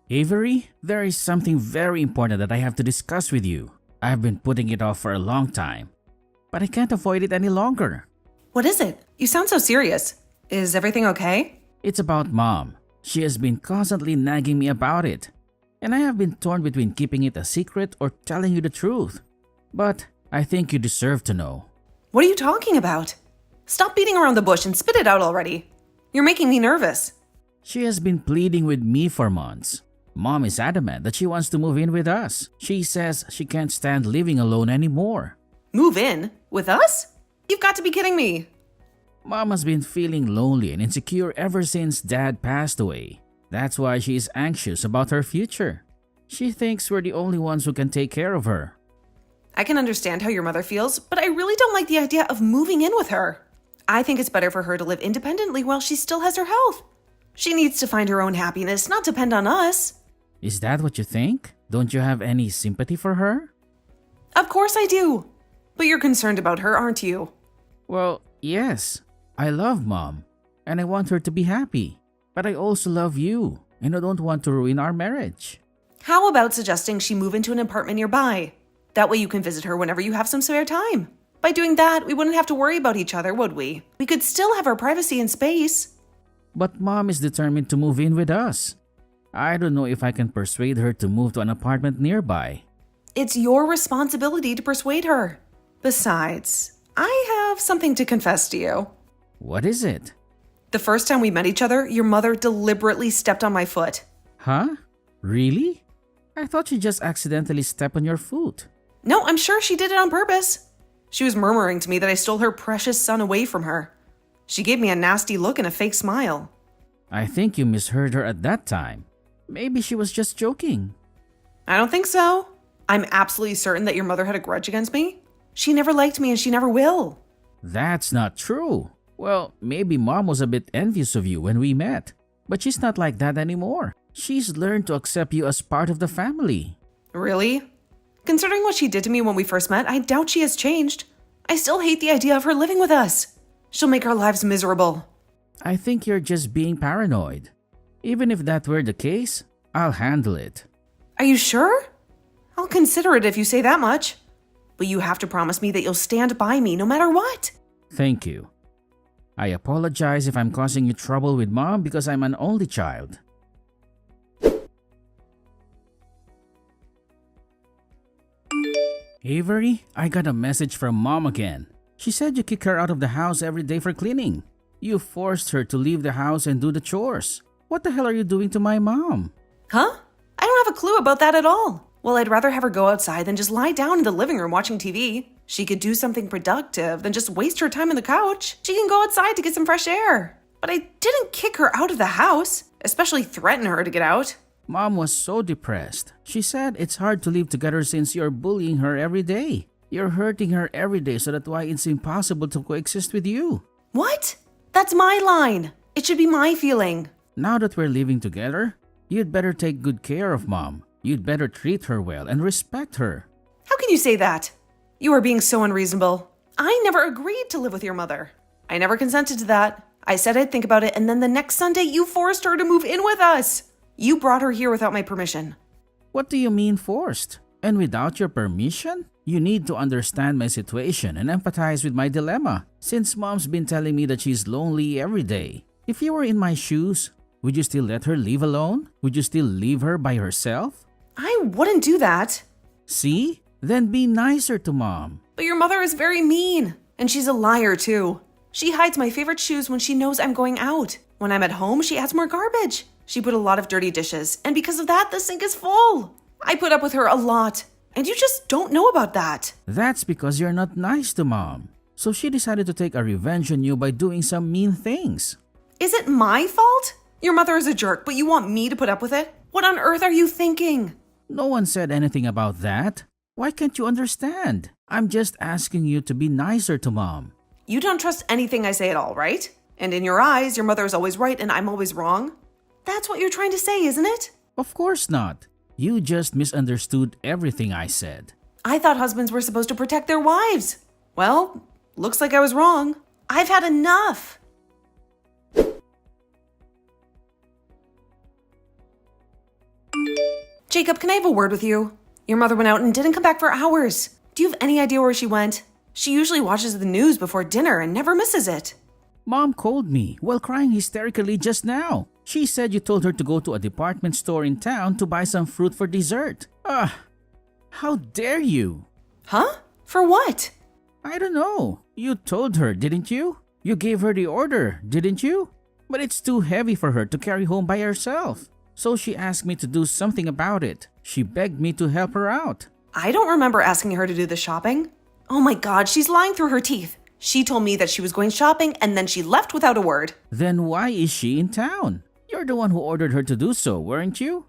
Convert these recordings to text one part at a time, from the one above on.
Avery, there is something very important that I have to discuss with you. I've been putting it off for a long time, but I can't avoid it any longer. What is it? You sound so serious. Is everything okay? It's about Mom. She has been constantly nagging me about it, and I have been torn between keeping it a secret or telling you the truth. But I think you deserve to know. What are you talking about? Stop beating around the bush and spit it out already. You're making me nervous. She has been pleading with me for months. Mom is adamant that she wants to move in with us. She says she can't stand living alone anymore. Move in? With us? You've got to be kidding me. Mom has been feeling lonely and insecure ever since Dad passed away. That's why she is anxious about her future. She thinks we're the only ones who can take care of her. I can understand how your mother feels, but I really don't like the idea of moving in with her. I think it's better for her to live independently while she still has her health. She needs to find her own happiness, not depend on us. Is that what you think? Don't you have any sympathy for her? Of course I do. But you're concerned about her, aren't you? Well, yes. I love Mom, and I want her to be happy. But I also love you, and I don't want to ruin our marriage. How about suggesting she move into an apartment nearby? That way you can visit her whenever you have some spare time. By doing that, we wouldn't have to worry about each other, would we? We could still have our privacy and space. But Mom is determined to move in with us. I don't know if I can persuade her to move to an apartment nearby. It's your responsibility to persuade her. Besides, I have something to confess to you. What is it? The first time we met each other, your mother deliberately stepped on my foot. Huh? Really? I thought she just accidentally stepped on your foot. No, I'm sure she did it on purpose. She was murmuring to me that I stole her precious son away from her. She gave me a nasty look and a fake smile. I think you misheard her at that time. Maybe she was just joking. I don't think so. I'm absolutely certain that your mother had a grudge against me. She never liked me and she never will. That's not true. Well, maybe Mom was a bit envious of you when we met. But she's not like that anymore. She's learned to accept you as part of the family. Really? Considering what she did to me when we first met, I doubt she has changed. I still hate the idea of her living with us. She'll make our lives miserable. I think you're just being paranoid. Even if that were the case, I'll handle it. Are you sure? I'll consider it if you say that much. But you have to promise me that you'll stand by me no matter what. Thank you. I apologize if I'm causing you trouble with Mom because I'm an only child. Avery, I got a message from Mom again. She said you kick her out of the house every day for cleaning. You forced her to leave the house and do the chores. What the hell are you doing to my mom? Huh? I don't have a clue about that at all. Well, I'd rather have her go outside than just lie down in the living room watching TV. She could do something productive than just waste her time on the couch. She can go outside to get some fresh air. But I didn't kick her out of the house, especially threaten her to get out. Mom was so depressed. She said it's hard to live together since you're bullying her every day. You're hurting her every day, so that's why it's impossible to coexist with you. What? That's my line. It should be my feeling. Now that we're living together, you'd better take good care of Mom. You'd better treat her well and respect her. How can you say that? You are being so unreasonable. I never agreed to live with your mother. I never consented to that. I said I'd think about it, and then the next Sunday you forced her to move in with us. You brought her here without my permission. What do you mean forced? And without your permission? You need to understand my situation and empathize with my dilemma, since Mom's been telling me that she's lonely every day. If you were in my shoes, would you still let her live alone? Would you still leave her by herself? I wouldn't do that. See? Then be nicer to Mom. But your mother is very mean, and she's a liar too. She hides my favorite shoes when she knows I'm going out. When I'm at home, she adds more garbage. She put a lot of dirty dishes, and because of that, the sink is full. I put up with her a lot, and you just don't know about that. That's because you're not nice to Mom. So she decided to take a revenge on you by doing some mean things. Is it my fault? Your mother is a jerk, but you want me to put up with it? What on earth are you thinking? No one said anything about that. Why can't you understand? I'm just asking you to be nicer to Mom. You don't trust anything I say at all, right? And in your eyes, your mother is always right and I'm always wrong? That's what you're trying to say, isn't it? Of course not. You just misunderstood everything I said. I thought husbands were supposed to protect their wives. Well, looks like I was wrong. I've had enough. Jacob, can I have a word with you? Your mother went out and didn't come back for hours. Do you have any idea where she went? She usually watches the news before dinner and never misses it. Mom called me while crying hysterically just now. She said you told her to go to a department store in town to buy some fruit for dessert. How dare you? Huh? For what? I don't know. You told her, didn't you? You gave her the order, didn't you? But it's too heavy for her to carry home by herself. So she asked me to do something about it. She begged me to help her out. I don't remember asking her to do the shopping. Oh my God, she's lying through her teeth. She told me that she was going shopping and then she left without a word. Then why is she in town? You're the one who ordered her to do so, weren't you?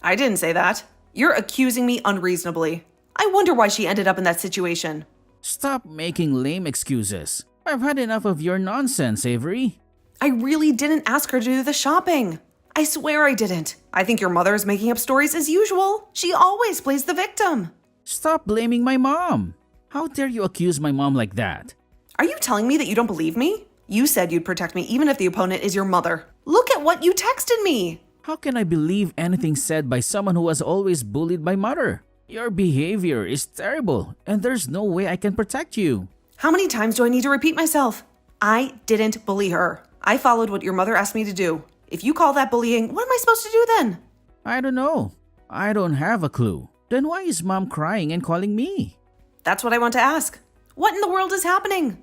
I didn't say that. You're accusing me unreasonably. I wonder why she ended up in that situation. Stop making lame excuses. I've had enough of your nonsense, Avery. I really didn't ask her to do the shopping. I swear I didn't. I think your mother is making up stories as usual. She always plays the victim. Stop blaming my mom. How dare you accuse my mom like that? Are you telling me that you don't believe me? You said you'd protect me even if the opponent is your mother. Look at what you texted me. How can I believe anything said by someone who has always bullied my mother? Your behavior is terrible and there's no way I can protect you. How many times do I need to repeat myself? I didn't bully her. I followed what your mother asked me to do. If you call that bullying, what am I supposed to do then? I don't know. I don't have a clue. Then why is mom crying and calling me? That's what I want to ask. What in the world is happening?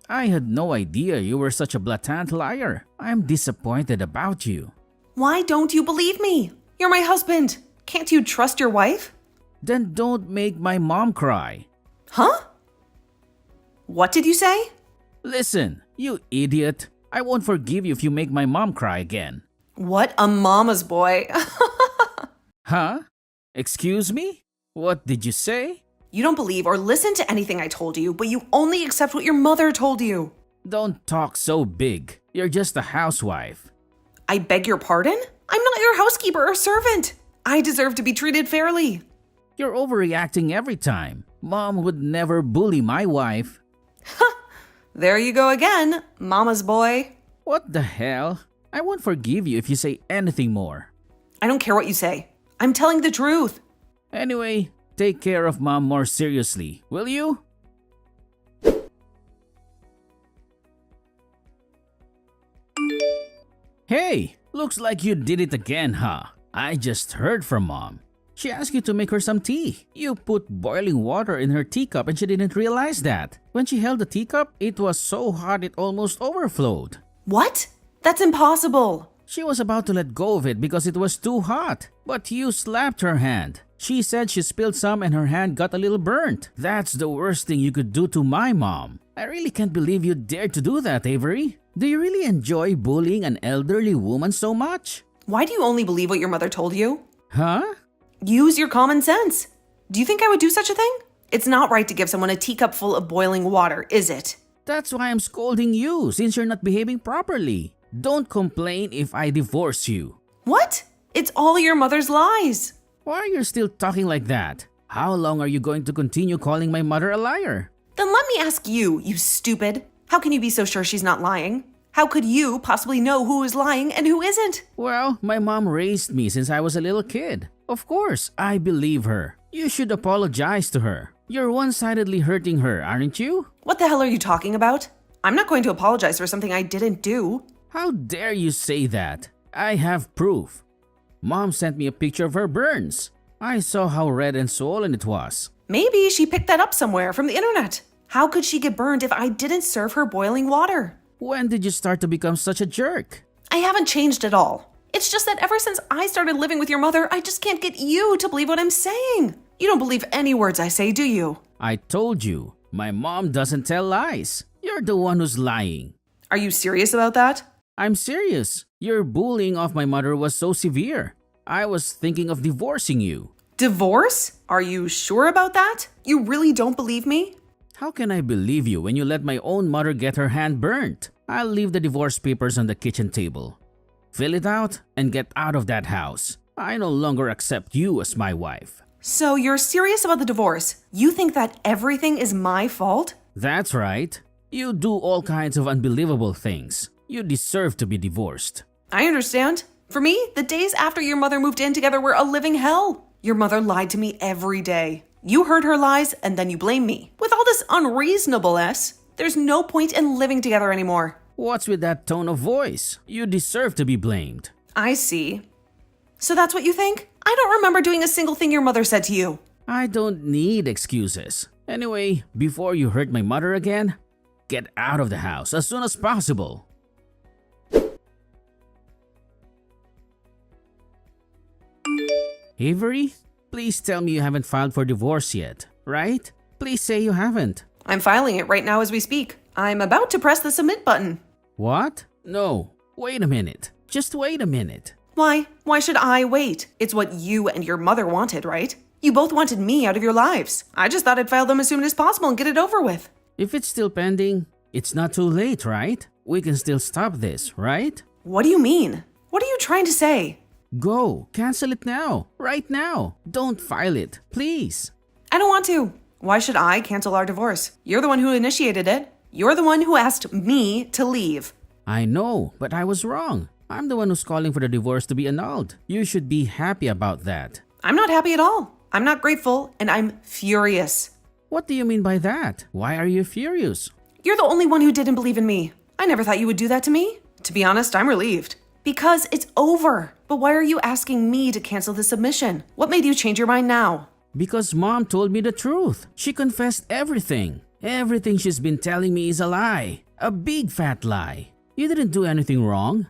I had no idea you were such a blatant liar. I'm disappointed about you. Why don't you believe me? You're my husband. Can't you trust your wife? Then don't make my mom cry. Huh? What did you say? Listen, you idiot. I won't forgive you if you make my mom cry again. What a mama's boy. Huh? Excuse me? What did you say? You don't believe or listen to anything I told you, but you only accept what your mother told you. Don't talk so big. You're just a housewife. I beg your pardon? I'm not your housekeeper or servant. I deserve to be treated fairly. You're overreacting every time. Mom would never bully my wife. There you go again, mama's boy. What the hell? I won't forgive you if you say anything more. I don't care what you say. I'm telling the truth. Anyway, take care of mom more seriously, will you? Hey, looks like you did it again, huh? I just heard from mom. She asked you to make her some tea. You put boiling water in her teacup and she didn't realize that. When she held the teacup, it was so hot it almost overflowed. What? That's impossible. She was about to let go of it because it was too hot, but you slapped her hand. She said she spilled some and her hand got a little burnt. That's the worst thing you could do to my mom. I really can't believe you dared to do that, Avery. Do you really enjoy bullying an elderly woman so much? Why do you only believe what your mother told you? Huh? Use your common sense. Do you think I would do such a thing? It's not right to give someone a teacup full of boiling water, is it? That's why I'm scolding you since you're not behaving properly. Don't complain if I divorce you. What? It's all your mother's lies. Why are you still talking like that? How long are you going to continue calling my mother a liar? Then let me ask you, you stupid. How can you be so sure she's not lying? How could you possibly know who is lying and who isn't? Well, my mom raised me since I was a little kid. Of course, I believe her. You should apologize to her. You're one-sidedly hurting her, aren't you? What the hell are you talking about? I'm not going to apologize for something I didn't do. How dare you say that? I have proof. Mom sent me a picture of her burns. I saw how red and swollen it was. Maybe she picked that up somewhere from the internet. How could she get burned if I didn't serve her boiling water? When did you start to become such a jerk? I haven't changed at all. It's just that ever since I started living with your mother, I just can't get you to believe what I'm saying. You don't believe any words I say, do you? I told you, my mom doesn't tell lies. You're the one who's lying. Are you serious about that? I'm serious. Your bullying of my mother was so severe. I was thinking of divorcing you. Divorce? Are you sure about that? You really don't believe me? How can I believe you when you let my own mother get her hand burnt? I'll leave the divorce papers on the kitchen table. Fill it out and get out of that house. I no longer accept you as my wife. So you're serious about the divorce? You think that everything is my fault? That's right. You do all kinds of unbelievable things. You deserve to be divorced. I understand. For me, the days after your mother moved in together were a living hell. Your mother lied to me every day. You heard her lies and then you blame me. With all this unreasonableness, there's no point in living together anymore. What's with that tone of voice? You deserve to be blamed. I see. So that's what you think? I don't remember doing a single thing your mother said to you. I don't need excuses. Anyway, before you hurt my mother again, get out of the house as soon as possible. Avery, please tell me you haven't filed for divorce yet, right? Please say you haven't. I'm filing it right now as we speak. I'm about to press the submit button. What? No, wait a minute. Just wait a minute. Why? Why should I wait? It's what you and your mother wanted, right? You both wanted me out of your lives. I just thought I'd file them as soon as possible and get it over with. If it's still pending, it's not too late, right? We can still stop this, right? What do you mean? What are you trying to say? Go, cancel it now, right now. Don't file it, please. I don't want to. Why should I cancel our divorce? You're the one who initiated it. You're the one who asked me to leave. I know, but I was wrong. I'm the one who's calling for the divorce to be annulled. You should be happy about that. I'm not happy at all. I'm not grateful, and I'm furious. What do you mean by that? Why are you furious? You're the only one who didn't believe in me. I never thought you would do that to me. To be honest, I'm relieved. Because it's over. But why are you asking me to cancel the submission? What made you change your mind now? Because Mom told me the truth. She confessed everything. Everything she's been telling me is a lie. A big fat lie. You didn't do anything wrong.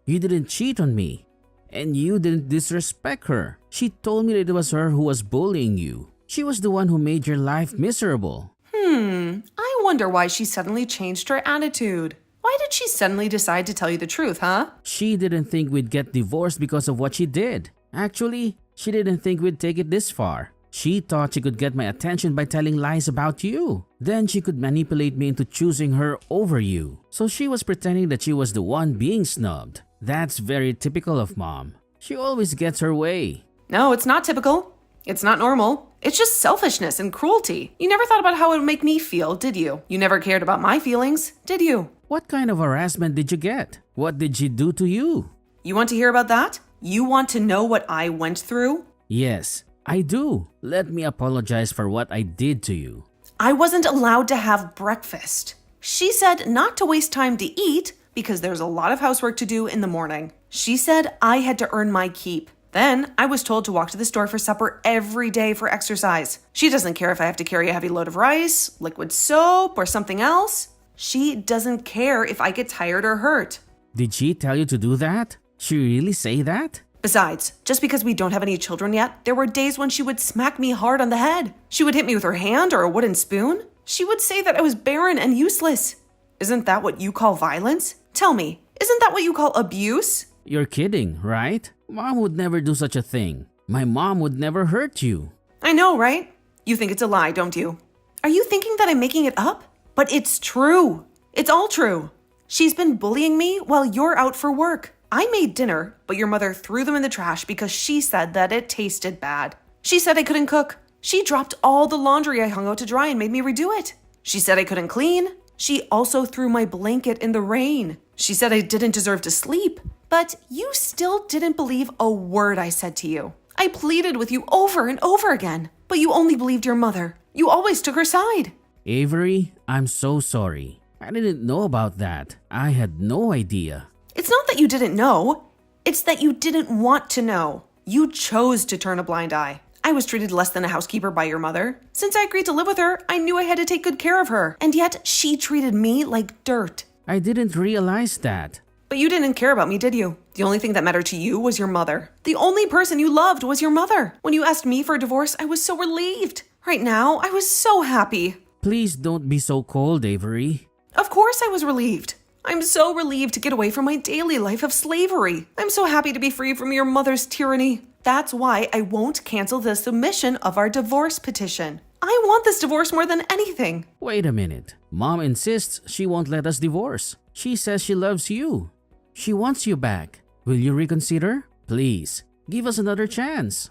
You didn't cheat on me. And you didn't disrespect her. She told me that it was her who was bullying you. She was the one who made your life miserable. I wonder why she suddenly changed her attitude. Why did she suddenly decide to tell you the truth, huh? She didn't think we'd get divorced because of what she did. Actually, she didn't think we'd take it this far. She thought she could get my attention by telling lies about you. Then she could manipulate me into choosing her over you. So she was pretending that she was the one being snubbed. That's very typical of Mom. She always gets her way. No, it's not typical. It's not normal. It's just selfishness and cruelty. You never thought about how it would make me feel, did you? You never cared about my feelings, did you? What kind of harassment did you get? What did she do to you? You want to hear about that? You want to know what I went through? Yes, I do. Let me apologize for what I did to you. I wasn't allowed to have breakfast. She said not to waste time to eat because there's a lot of housework to do in the morning. She said I had to earn my keep. Then I was told to walk to the store for supper every day for exercise. She doesn't care if I have to carry a heavy load of rice, liquid soap, or something else. She doesn't care if I get tired or hurt. Did she tell you to do that? She really say that? Besides, just because we don't have any children yet, there were days when she would smack me hard on the head. She would hit me with her hand or a wooden spoon. She would say that I was barren and useless. Isn't that what you call violence? Tell me, isn't that what you call abuse? You're kidding, right? Mom would never do such a thing. My mom would never hurt you. I know, right? You think it's a lie, don't you? Are you thinking that I'm making it up? But it's true. It's all true. She's been bullying me while you're out for work. I made dinner, but your mother threw them in the trash because she said that it tasted bad. She said I couldn't cook. She dropped all the laundry I hung out to dry and made me redo it. She said I couldn't clean. She also threw my blanket in the rain. She said I didn't deserve to sleep. But you still didn't believe a word I said to you. I pleaded with you over and over again, but you only believed your mother. You always took her side. Avery, I'm so sorry. I didn't know about that. I had no idea. It's not that you didn't know. It's that you didn't want to know. You chose to turn a blind eye. I was treated less than a housekeeper by your mother. Since I agreed to live with her, I knew I had to take good care of her. And yet, she treated me like dirt. I didn't realize that. But you didn't care about me, did you? The only thing that mattered to you was your mother. The only person you loved was your mother. When you asked me for a divorce, I was so relieved. Right now, I was so happy. Please don't be so cold, Avery. Of course I was relieved. I'm so relieved to get away from my daily life of slavery. I'm so happy to be free from your mother's tyranny. That's why I won't cancel the submission of our divorce petition. I want this divorce more than anything. Wait a minute. Mom insists she won't let us divorce. She says she loves you. She wants you back. Will you reconsider? Please, give us another chance.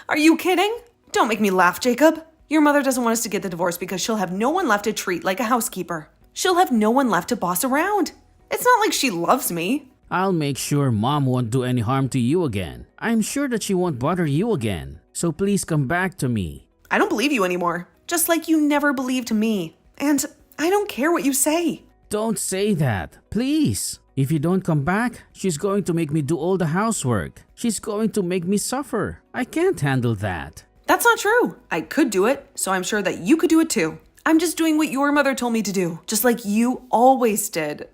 Are you kidding? Don't make me laugh, Jacob. Your mother doesn't want us to get the divorce because she'll have no one left to treat like a housekeeper. She'll have no one left to boss around. It's not like she loves me. I'll make sure Mom won't do any harm to you again. I'm sure that she won't bother you again. So please come back to me. I don't believe you anymore, just like you never believed me. And I don't care what you say. Don't say that, please. If you don't come back, she's going to make me do all the housework. She's going to make me suffer. I can't handle that. That's not true. I could do it, so I'm sure that you could do it too. I'm just doing what your mother told me to do, just like you always did.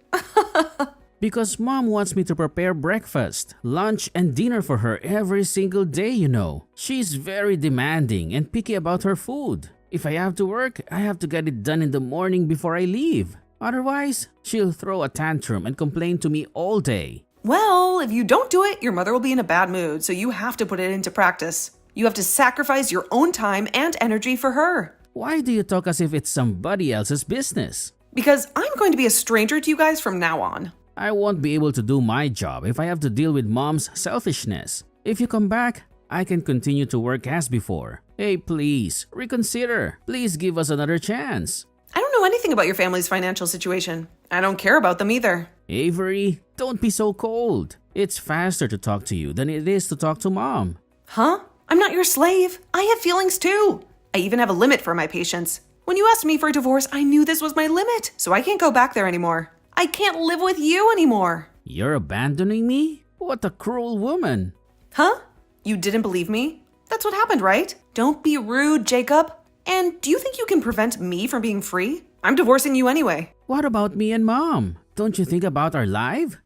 Because Mom wants me to prepare breakfast, lunch, and dinner for her every single day, you know. She's very demanding and picky about her food. If I have to work, I have to get it done in the morning before I leave. Otherwise, she'll throw a tantrum and complain to me all day. Well, if you don't do it, your mother will be in a bad mood, so you have to put it into practice. You have to sacrifice your own time and energy for her. Why do you talk as if it's somebody else's business? Because I'm going to be a stranger to you guys from now on. I won't be able to do my job if I have to deal with Mom's selfishness. If you come back, I can continue to work as before. Hey, please, reconsider. Please give us another chance. I don't know anything about your family's financial situation. I don't care about them either. Avery, don't be so cold. It's faster to talk to you than it is to talk to Mom. Huh? I'm not your slave. I have feelings too. I even have a limit for my patience. When you asked me for a divorce, I knew this was my limit, so I can't go back there anymore. I can't live with you anymore. You're abandoning me? What a cruel woman. Huh? You didn't believe me? That's what happened, right? Don't be rude, Jacob. And do you think you can prevent me from being free? I'm divorcing you anyway. What about me and Mom? Don't you think about our life?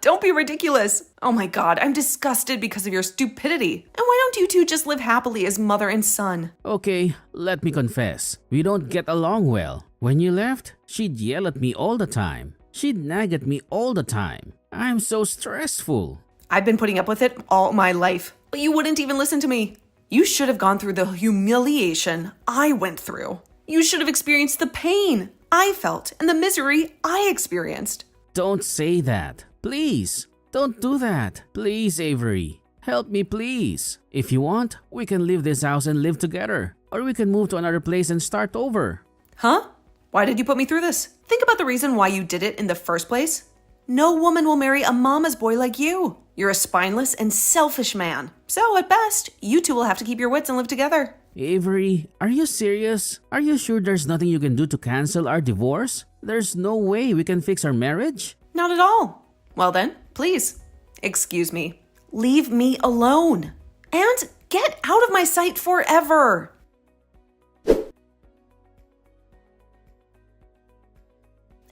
Don't be ridiculous. Oh my God, I'm disgusted because of your stupidity. And why don't you two just live happily as mother and son? Okay, let me confess. We don't get along well. When you left, she'd yell at me all the time. She'd nag at me all the time. I'm so stressful. I've been putting up with it all my life, but you wouldn't even listen to me. You should have gone through the humiliation I went through. You should have experienced the pain I felt and the misery I experienced. Don't say that. Please, don't do that. Please, Avery. Help me, please. If you want, we can leave this house and live together. Or we can move to another place and start over. Huh? Why did you put me through this? Think about the reason why you did it in the first place. No woman will marry a mama's boy like you. You're a spineless and selfish man. So at best, you two will have to keep your wits and live together. Avery, are you serious? Are you sure there's nothing you can do to cancel our divorce? There's no way we can fix our marriage? Not at all. Well then, please, excuse me. Leave me alone. And get out of my sight forever.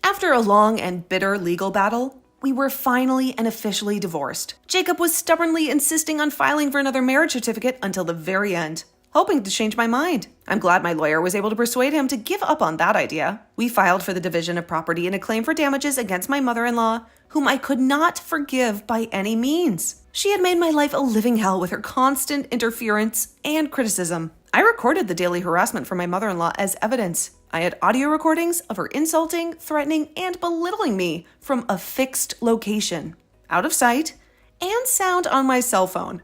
After a long and bitter legal battle, we were finally and officially divorced. Jacob was stubbornly insisting on filing for another marriage certificate until the very end, hoping to change my mind. I'm glad my lawyer was able to persuade him to give up on that idea. We filed for the division of property and a claim for damages against my mother-in-law, whom I could not forgive by any means. She had made my life a living hell with her constant interference and criticism. I recorded the daily harassment from my mother-in-law as evidence. I had audio recordings of her insulting, threatening, and belittling me from a fixed location, out of sight, and sound on my cell phone,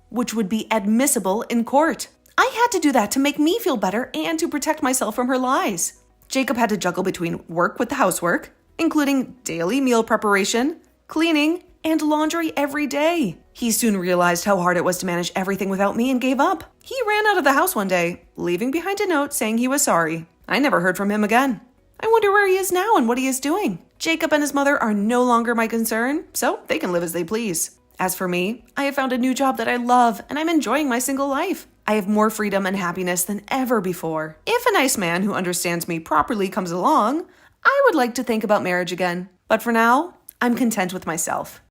which would be admissible in court. I had to do that to make me feel better and to protect myself from her lies. Jacob had to juggle between work with the housework, including daily meal preparation, cleaning, and laundry every day. He soon realized how hard it was to manage everything without me and gave up. He ran out of the house one day, leaving behind a note saying he was sorry. I never heard from him again. I wonder where he is now and what he is doing. Jacob and his mother are no longer my concern, so they can live as they please. As for me, I have found a new job that I love, and I'm enjoying my single life. I have more freedom and happiness than ever before. If a nice man who understands me properly comes along, I would like to think about marriage again. But for now, I'm content with myself.